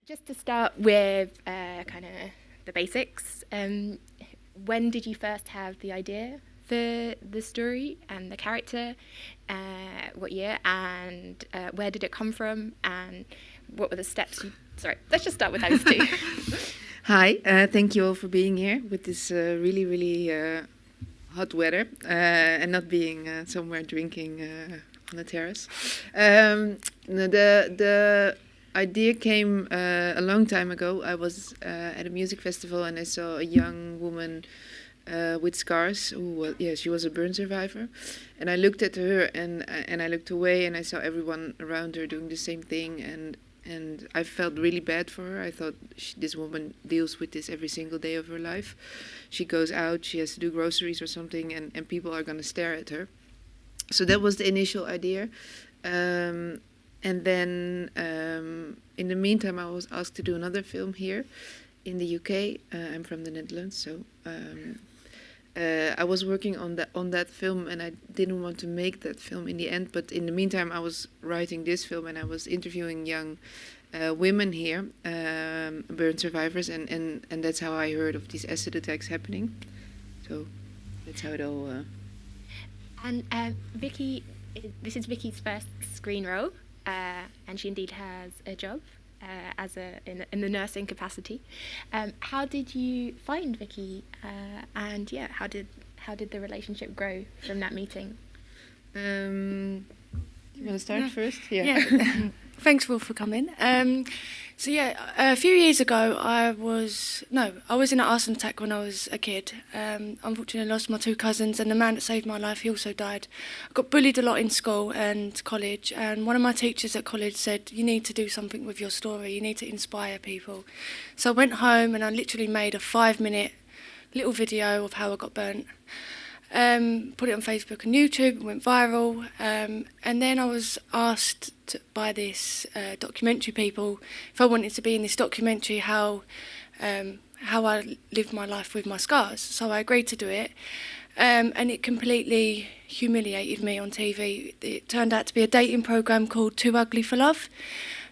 Just to start with kind of the basics, when did you first have the idea for the story and the character? What year and where did it come from? And what were the steps? Sorry, let's just start with those two. Hi, thank you all for being here with this really hot weather and not being somewhere drinking on the terrace. The idea came a long time ago. I was at a music festival and I saw a young woman with scars. She was a burn survivor, and I looked at her and I looked away and I saw everyone around her doing the same thing, and I felt really bad for her. I thought this woman deals with this every single day of her life. She goes out, she has to do groceries or something, and people are going to stare at her. So that was the initial idea. And then in the meantime, I was asked to do another film here in the UK. I'm from the Netherlands, so I was working on that film, and I didn't want to make that film in the end. But in the meantime, I was writing this film, and I was interviewing young women here, burn survivors, and that's how I heard of these acid attacks happening. So that's how it all. And Vicky, this is Vicky's first screen role, and she indeed has a job in the nursing capacity. How did you find Vicky, and how did the relationship grow from that meeting? You want to start first? Yeah. Thanks, Will, for coming. A few years ago, I was in an arson attack when I was a kid. Unfortunately, I lost my two cousins, and the man that saved my life, he also died. I got bullied a lot in school and college, and one of my teachers at college said, you need to do something with your story, you need to inspire people. So I went home and I literally made a 5-minute little video of how I got burnt. Put it on Facebook and YouTube, it went viral, and then I was asked by this documentary people if I wanted to be in this documentary, how I lived my life with my scars. So I agreed to do it, and it completely humiliated me on TV. It turned out to be a dating programme called Too Ugly for Love.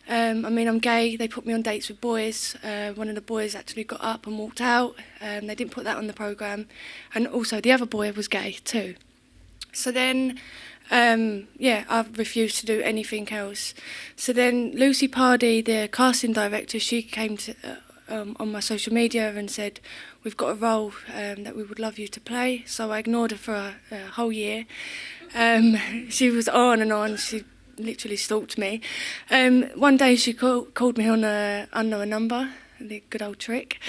I'm gay, they put me on dates with boys. One of the boys actually got up and walked out. They didn't put that on the programme. And also the other boy was gay too. So then, I refused to do anything else. So then Lucy Pardy, the casting director, she came to on my social media and said, we've got a role that we would love you to play. So I ignored her for a whole year. She was on and on. She literally stalked me. One day she called me on an unknown number, the good old trick.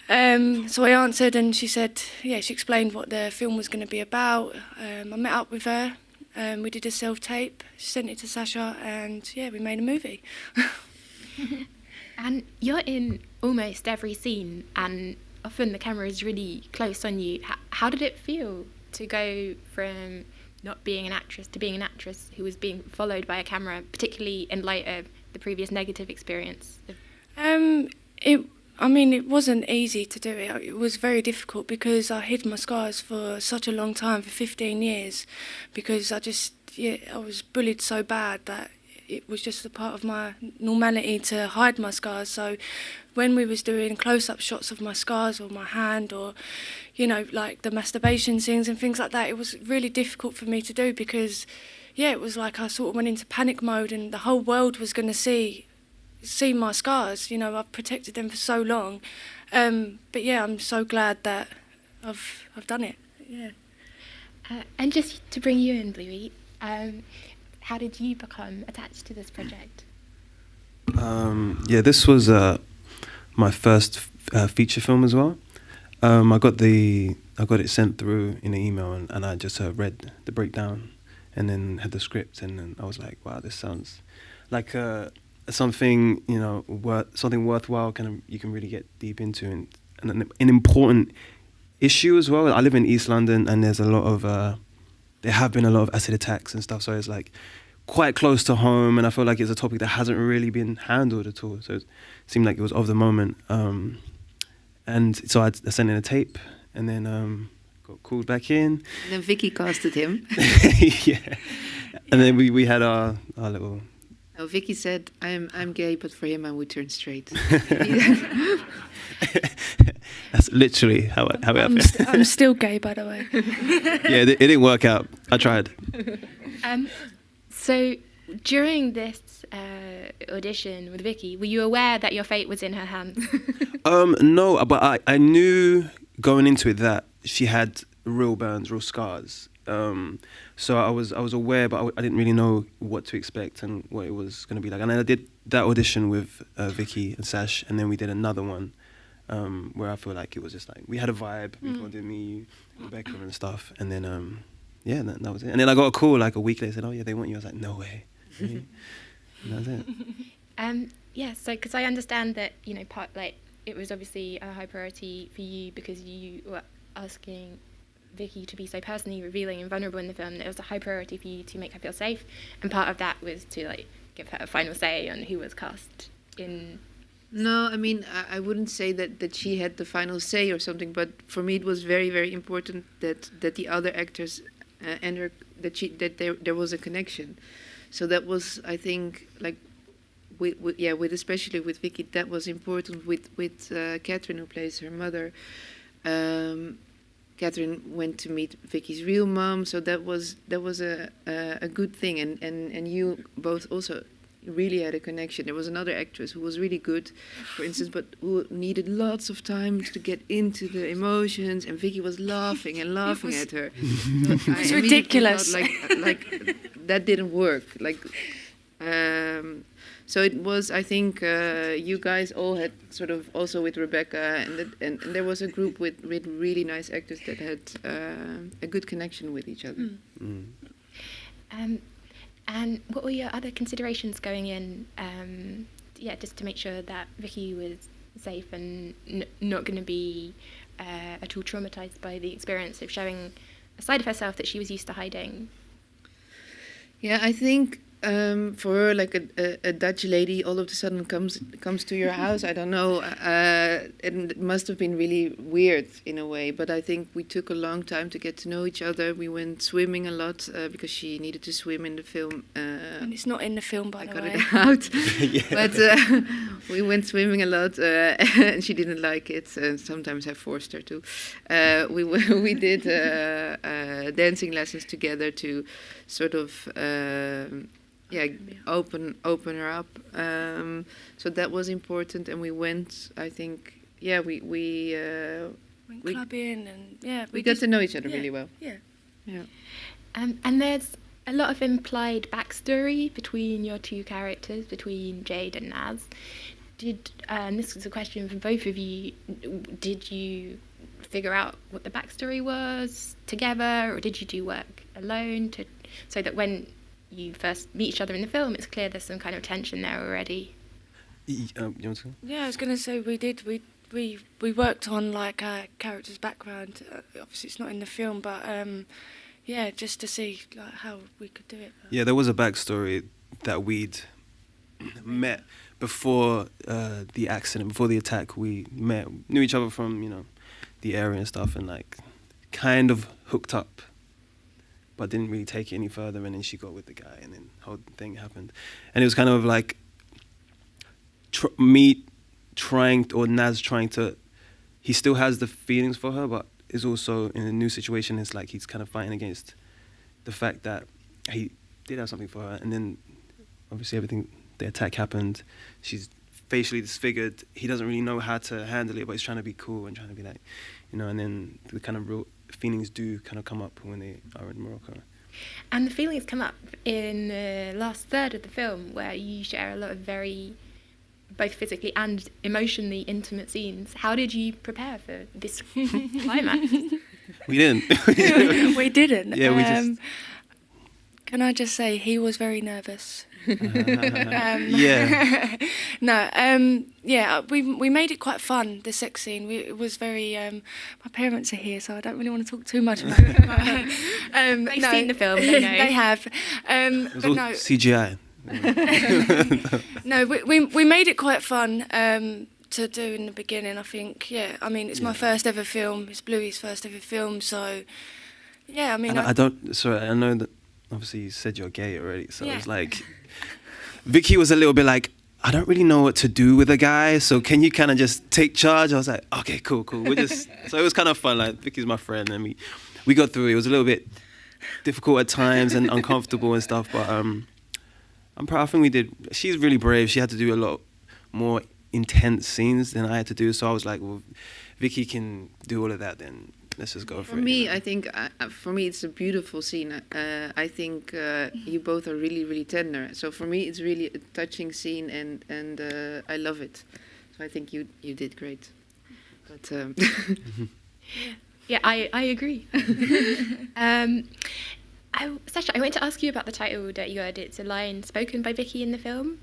So I answered and she said, she explained what the film was going to be about. I met up with her, we did a self-tape, she sent it to Sacha, and we made a movie. And you're in almost every scene, and often the camera is really close on you. How did it feel to go from not being an actress to being an actress who was being followed by a camera, particularly in light of the previous negative experience? It wasn't easy to do it. It was very difficult because I hid my scars for such a long time, for 15 years, because I was bullied so bad that it was just a part of my normality to hide my scars. So when we was doing close-up shots of my scars or my hand, or like the masturbation scenes and things like that, it was really difficult for me to do because it was like I sort of went into panic mode and the whole world was going to see my scars. I've protected them for so long, but I'm so glad that I've done it. And just to bring you in, Bluey, how did you become attached to this project? This was my first feature film as well. I got it sent through in an email, and I just read the breakdown, and then had the script, and then I was like, wow, this sounds like something something worthwhile. You can really get deep into, and an important issue as well. I live in East London, and there's a lot of there have been a lot of acid attacks and stuff, so it's like quite close to home, and I feel like it's a topic that hasn't really been handled at all, so it seemed like it was of the moment. And so I sent in a tape, and then got called back in. And then Vicky casted him. Yeah. And then we had our little Oh, Vicky said, I'm gay, but for him I would turn straight. That's literally how it happened. I'm still gay, by the way. Yeah, it didn't work out. I tried. So during this audition with Vicky, were you aware that your fate was in her hands? No, but I knew going into it that she had real burns, real scars. So I was aware, but I didn't really know what to expect and what it was going to be like. And then I did that audition with Vicky and Sash, and then we did another one where I feel like it was just like we had a vibe. We did me, Rebecca, and stuff. And then yeah, that was it. And then I got a call like a week later. Said, "Oh yeah, they want you." I was like, "No way." Really? And that was it. Yeah, so because I understand that part like it was obviously a high priority for you because you were asking Vicky to be so personally revealing and vulnerable in the film that it was a high priority for you to make her feel safe, and part of that was to like give her a final say on who was cast in. No, I mean, I wouldn't say that she had the final say or something, but for me it was very, very important that the other actors and her, that there was a connection. So that was, I think, like, with especially with Vicky, that was important. With Catherine, who plays her mother. Catherine went to meet Vicky's real mom, so that was a good thing, and you both also really had a connection. There was another actress who was really good, for instance, but who needed lots of time to get into the emotions, and Vicky was laughing and laughing at her. So It's ridiculous. Like that didn't work. Like. So it was, I think, you guys all had sort of also with Rebecca, and there was a group with really nice actors that had a good connection with each other. And what were your other considerations going in? Just to make sure that Vicky was safe and not going to be at all traumatized by the experience of showing a side of herself that she was used to hiding. Yeah, I think. For her, like a Dutch lady all of a sudden comes to your house. I don't know. It must have been really weird in a way. But I think we took a long time to get to know each other. We went swimming a lot because she needed to swim in the film. And it's not in the film, by the way. I cut it out. But we went swimming a lot, and she didn't like it. Sometimes I forced her to. We did dancing lessons together to sort of. Open her up. So that was important, and we went. I think, we went clubbing, and we got to know each other really well. Yeah. And there's a lot of implied backstory between your two characters, between Jade and Naz. And this is a question for both of you. Did you figure out what the backstory was together, or did you do work alone so that when you first meet each other in the film, it's clear there's some kind of tension there already? You want to? Yeah, I was going to say we did. We worked on like our character's background. Obviously, it's not in the film, but just to see like how we could do it. Yeah, there was a backstory that we'd met before the accident, before the attack. We knew each other from the area and stuff, and like kind of hooked up, but didn't really take it any further. And then she got with the guy, and then the whole thing happened. And it was kind of like Naz trying to. He still has the feelings for her, but is also in a new situation. It's like he's kind of fighting against the fact that he did have something for her, and then obviously the attack happened. She's facially disfigured. He doesn't really know how to handle it, but he's trying to be cool and trying to be like, and then the kind of real feelings do kind of come up when they are in Morocco. And the feelings come up in the last third of the film, where you share a lot of very, both physically and emotionally intimate scenes. How did you prepare for this climax? We didn't. We didn't. Yeah, we just... Can I just say, he was very nervous. Yeah. No, we made it quite fun, the sex scene. It was very, my parents are here, so I don't really want to talk too much about it. But, They've seen the film, they know. They have. It was all CGI. No, we made it quite fun to do in the beginning, I think. Yeah, I mean, it's my first ever film. It's Bluey's first ever film, so, I mean... I know that obviously you said you're gay already, so it's like Vicky was a little bit like, I don't really know what to do with a guy, so can you kind of just take charge? I was like, okay, cool. We're just so it was kind of fun. Like Vicky's my friend, and we got through it. It was a little bit difficult at times and uncomfortable and stuff, but I'm proud. I think we did. She's really brave. She had to do a lot more intense scenes than I had to do, so I was like, well, Vicky can do all of that, then let's just go for it. For me, I think, for me, it's a beautiful scene. I think you both are really, really tender. So for me, it's really a touching scene, and I love it. So I think you did great. But Yeah, I agree. Sacha, I want to ask you about the title "Disfigured." It's a line spoken by Vicky in the film.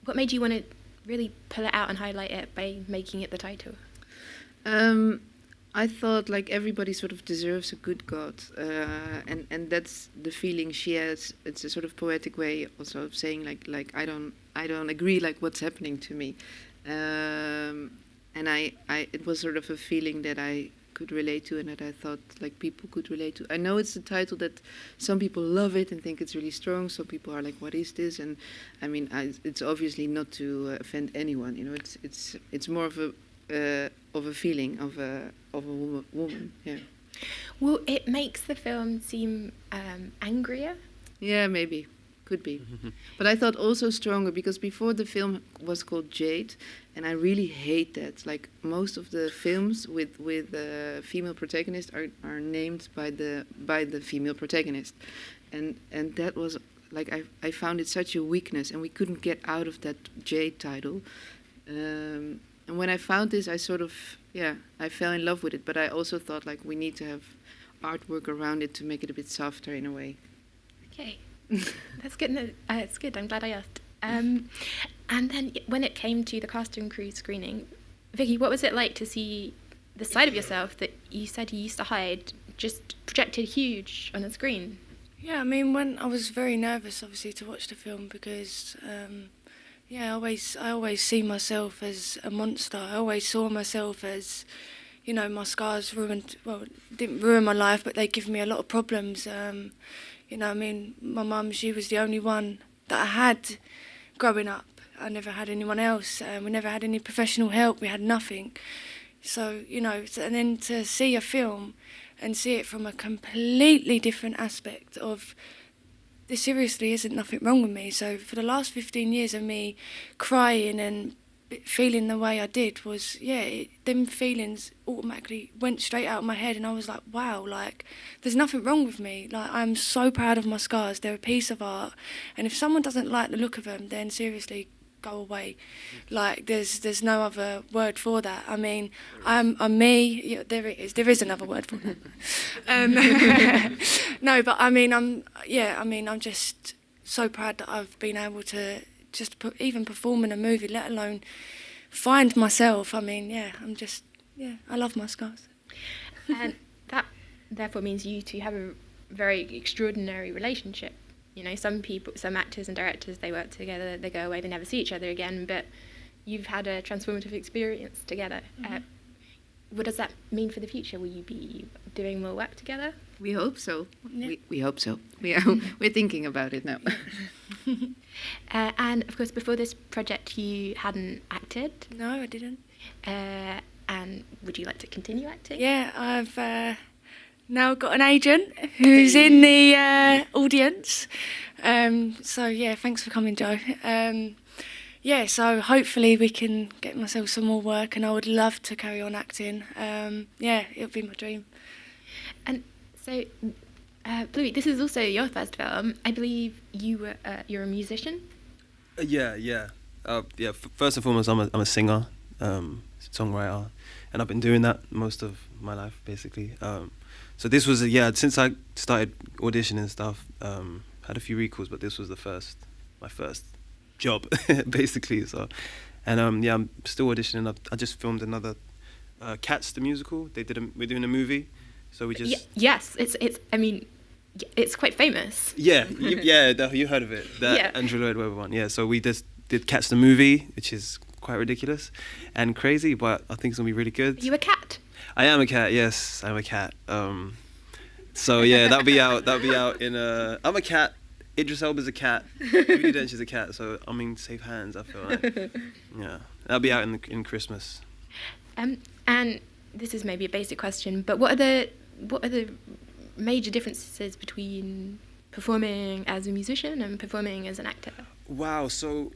What made you want to really pull it out and highlight it by making it the title? I thought like everybody sort of deserves a good God, and that's the feeling she has. It's a sort of poetic way also of saying like I don't agree like what's happening to me, and I it was sort of a feeling that I could relate to and that I thought like people could relate to. I know it's a title that some people love it and think it's really strong. Some people are like, what is this? And I mean, it's obviously not to offend anyone. You know, it's more of a feeling of a woman. Yeah. Well, it makes the film seem angrier. Yeah, maybe. Could be. But I thought also stronger because before the film was called Jade, and I really hate that. Like most of the films with female protagonists are named by the female protagonist, and that was like I found it such a weakness, and we couldn't get out of that Jade title. And when I found this, I sort of I fell in love with it. But I also thought like we need to have artwork around it to make it a bit softer in a way. Okay. That's good. No, it's good. I'm glad I asked. And then when it came to the cast and crew screening, Vicky, what was it like to see the side of yourself that you said you used to hide just projected huge on a screen? Yeah, I mean, when I was very nervous, obviously, to watch the film because, I always see myself as a monster. I always saw myself as, you know, my scars didn't ruin my life, but they give me a lot of problems. You know, I mean, my mum, she was the only one that I had growing up. I never had anyone else. We never had any professional help. We had nothing. So, you know, and then to see a film and see it from a completely different aspect of, there seriously isn't nothing wrong with me. So for the last 15 years of me crying and feeling the way I did was, them feelings automatically went straight out of my head, and I was like, wow, like, there's nothing wrong with me. Like, I'm so proud of my scars. They're a piece of art. And if someone doesn't like the look of them, then seriously, go away. Like, there's no other word for that. I mean, I'm me. Yeah, there it is. There is another word for that. No, but I mean, I'm just so proud that I've been able to just even perform in a movie, let alone find myself. I mean, I love my scars. And that therefore means you two have a very extraordinary relationship. You know, some actors and directors, they work together, they go away, they never see each other again, but you've had a transformative experience together. Mm-hmm. What does that mean for the future? Will you be doing more work together? We hope so. Yeah. We hope so. We're thinking about it now. And of course, before this project, you hadn't acted. No, I didn't. And would you like to continue acting? Yeah, I've now got an agent who's in the audience. So yeah, thanks for coming, Joe. So hopefully we can get myself some more work, and I would love to carry on acting. It would be my dream. And so, Bluey, this is also your first film. I believe you're a musician. First and foremost, I'm a singer, songwriter, and I've been doing that most of my life, basically. So this was since I started auditioning and stuff, had a few recalls, but this was my first job, basically. So, and I'm still auditioning. I just filmed another Cats the musical. We're doing a movie, so we just yes, it's. I mean, it's quite famous. Yeah, you heard of it. That Andrew Lloyd Webber one. Yeah, so we just did Cats the movie, which is quite ridiculous and crazy, but I think it's gonna be really good. Are you a cat? I am a cat. Yes, I'm a cat. So yeah, that'll be out in I'm a cat Idris Elba's a cat. Judi Dench is a cat, so I'm in safe hands. I feel like, yeah, that'll be out in Christmas. And this is maybe a basic question, but what are the major differences between performing as a musician and performing as an actor? Wow, so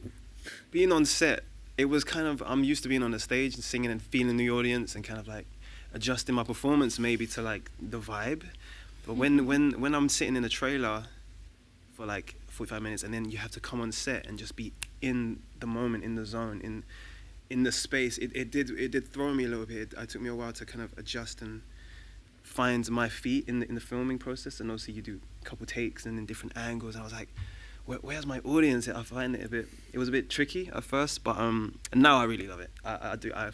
being on set, it was kind of, I'm used to being on the stage and singing and feeling the audience and kind of like adjusting my performance maybe to like the vibe. But when I'm sitting in a trailer for like 45 minutes and then you have to come on set and just be in the moment, in the zone, in the space, it did throw me a little bit. It took me a while to kind of adjust and find my feet in the filming process. And obviously you do a couple takes and in different angles. And I was like, where's my audience? I find it was a bit tricky at first, but now I really love it. I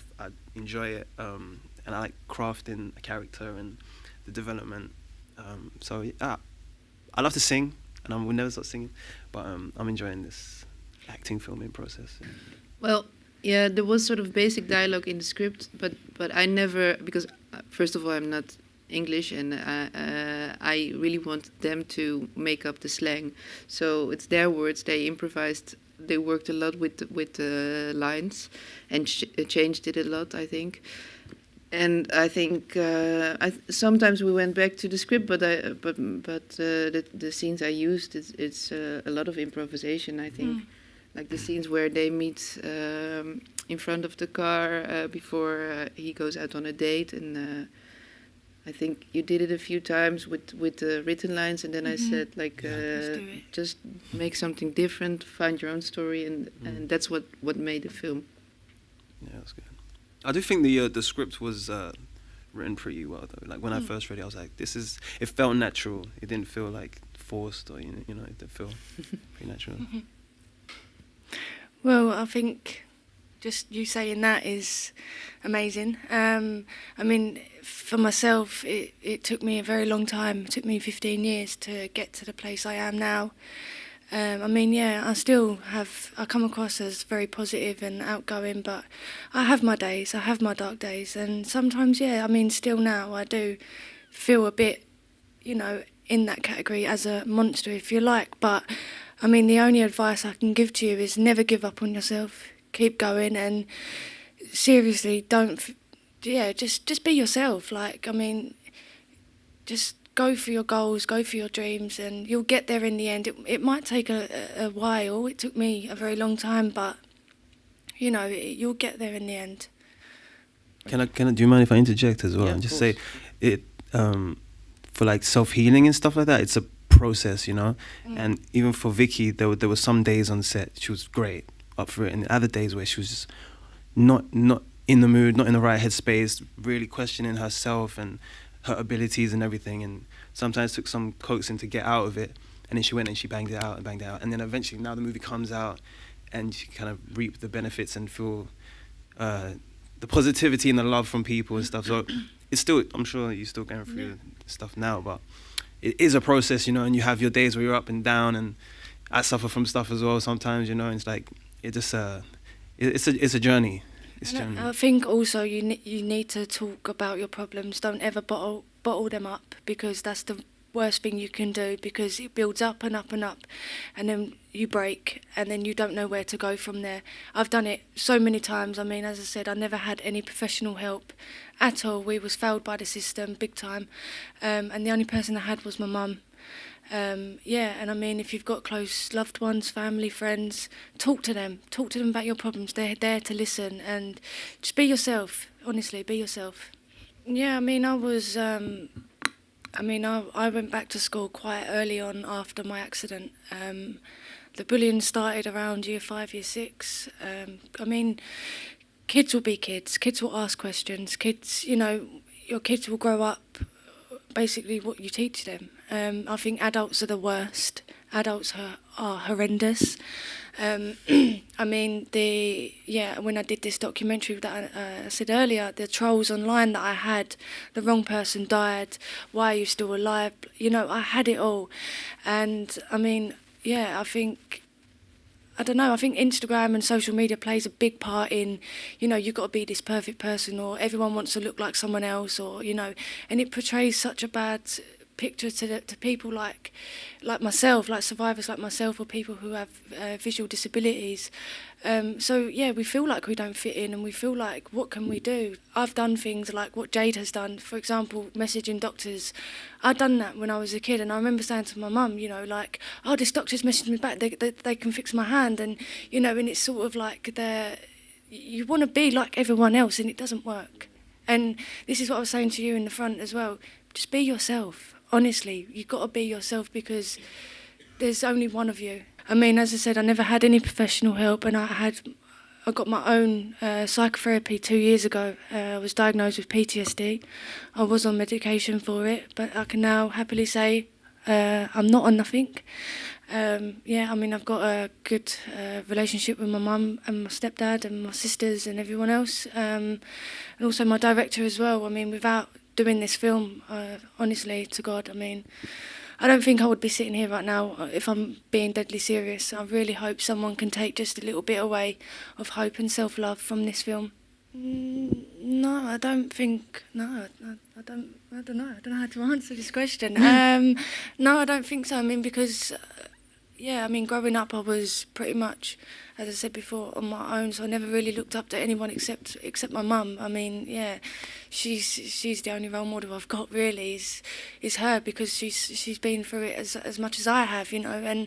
enjoy it, and I like crafting a character and the development. So yeah, I love to sing, and I will never stop singing, but I'm enjoying this acting filming process. Well, yeah, there was sort of basic dialogue in the script, but I never, because first of all, I'm not English, and I really wanted them to make up the slang. So it's their words. They improvised. They worked a lot with the lines, and changed it a lot, I think. And I think sometimes we went back to the script, but the scenes I used, it's a lot of improvisation, I think. Like the scenes where they meet in front of the car before he goes out on a date, and I think you did it a few times with the written lines, and then I said like, just make something different, find your own story, and that's what made the film. Yeah, that's good. I do think the script was written pretty well though. Like when I first read it, I was like, it felt natural. It didn't feel like forced, or you know, it did feel pretty natural. Well, I think just you saying that is amazing. I mean, for myself, it took me a very long time. It took me 15 years to get to the place I am now. I mean, yeah, I come across as very positive and outgoing, but I have my days, I have my dark days, and sometimes, yeah, I mean, still now I do feel a bit, you know, in that category as a monster, if you like, but I mean, the only advice I can give to you is never give up on yourself, keep going, and seriously, just be yourself, like, I mean, just go for your goals, go for your dreams, and you'll get there in the end. It might take a while. It took me a very long time, but you know, you'll get there in the end. Can I? Do you mind if I interject as well? Yeah, and just course. say, it for like self-healing and stuff like that. It's a process, you know. And even for Vicky, there were some days on set she was great, up for it, and other days where she was just not in the mood, not in the right headspace, really questioning herself and her abilities and everything, and sometimes took some coaxing to get out of it, and then she went and she banged it out, and then eventually now the movie comes out and she kind of reap the benefits and feel the positivity and the love from people and stuff. So it's still, I'm sure you're still going through stuff now, but it is a process, you know, and you have your days where you're up and down, and I suffer from stuff as well sometimes, you know, and it's like, it's a journey. I think also you need to talk about your problems. Don't ever bottle them up, because that's the worst thing you can do, because it builds up and up and up, and then you break, and then you don't know where to go from there. I've done it so many times. I mean, as I said, I never had any professional help at all. We was failed by the system big time, and the only person I had was my mum. And I mean, if you've got close loved ones, family, friends, talk to them about your problems. They're there to listen, and just be yourself. Honestly, be yourself. Yeah, I mean, I went back to school quite early on after my accident. The bullying started around year 5, year 6. I mean, kids will be kids. Kids will ask questions. Kids, you know, your kids will grow up basically what you teach them. I think adults are the worst. Adults are horrendous. I mean, when I did this documentary that I said earlier, the trolls online that I had, the wrong person died, why are you still alive? You know, I had it all. And I mean, yeah, I think Instagram and social media plays a big part in, you know, you've got to be this perfect person, or everyone wants to look like someone else, or, you know, and it portrays such a bad picture to people like myself, like survivors like myself, or people who have visual disabilities. So yeah, we feel like we don't fit in, and we feel like, what can we do? I've done things like what Jade has done, for example, messaging doctors. I'd done that when I was a kid, and I remember saying to my mum, you know, like, oh, this doctor's messaged me back, they can fix my hand, and you know, and it's sort of like you want to be like everyone else, and it doesn't work. And this is what I was saying to you in the front as well. Just be yourself. Honestly, you've got to be yourself, because there's only one of you. I mean, as I said, I never had any professional help, and I got my own psychotherapy 2 years ago. I was diagnosed with PTSD. I was on medication for it, but I can now happily say I'm not on nothing. Yeah, I mean, I've got a good relationship with my mum and my stepdad and my sisters and everyone else, and also my director as well. I mean, without doing this film, honestly, to God, I mean, I don't think I would be sitting here right now if I'm being deadly serious. I really hope someone can take just a little bit away of hope and self-love from this film. No, I don't think. No, I don't know. I don't know how to answer this question. No, I don't think so. I mean, because yeah, I mean, growing up, I was pretty much, as I said before, on my own. So I never really looked up to anyone except my mum. I mean, yeah, she's the only role model I've got, really, is her, because she's been through it as much as I have, you know. And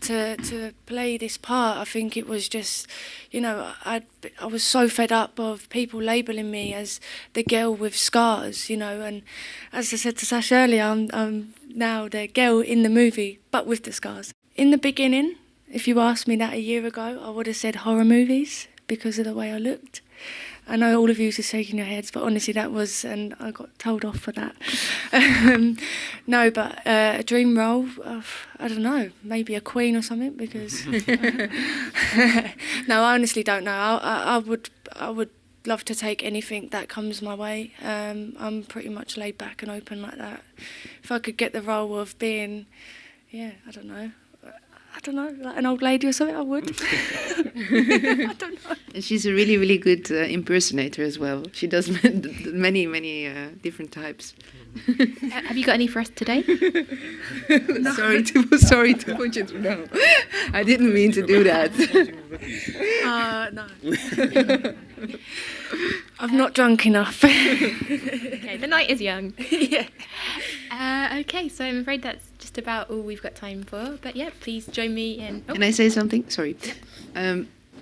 to play this part, I think it was just, you know, I was so fed up of people labelling me as the girl with scars, you know. And as I said to Sacha earlier, I'm now the girl in the movie, but with the scars. In the beginning, if you asked me that a year ago, I would have said horror movies because of the way I looked. I know all of you are shaking your heads, but honestly, that was, and I got told off for that. No, but a dream role, I don't know, maybe a queen or something, because... No, I honestly don't know. I would love to take anything that comes my way. I'm pretty much laid back and open like that. If I could get the role of being, yeah, I don't know, like an old lady or something, I would. I don't know. And she's a really, really good impersonator as well. She does many, many different types. Have you got any for us today? No. Sorry to put you through. No, I didn't mean to do that. No. I'm not drunk enough. Okay, the night is young. Yeah. Okay, so I'm afraid that's just about all we've got time for. But yeah, please join me in... Oh. Can I say something? Sorry.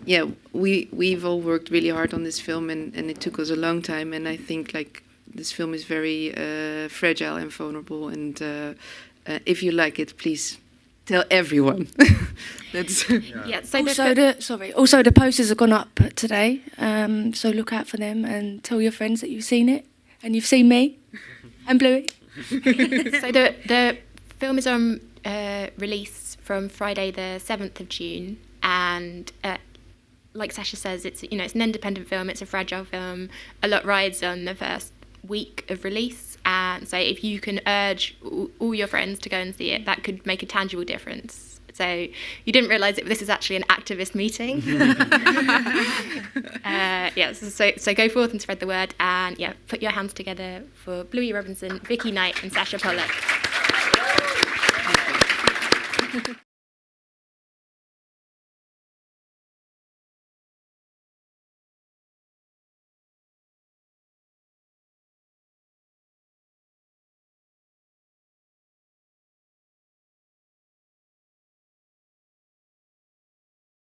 Yeah, we've all worked really hard on this film, and it took us a long time. And I think like this film is very fragile and vulnerable. And if you like it, please tell everyone. That's Yeah. So also the posters have gone up today, so look out for them and tell your friends that you've seen it and you've seen me and Bluey. So the film is on release from Friday the 7th of June, and like Sacha says, it's an independent film. It's a fragile film. A lot rides on the first week of release, and so if you can urge all your friends to go and see it, that could make a tangible difference. So you didn't realise that this is actually an activist meeting. So go forth and spread the word, and yeah, put your hands together for Bluey Robinson, Vicky Knight and Sacha Polak.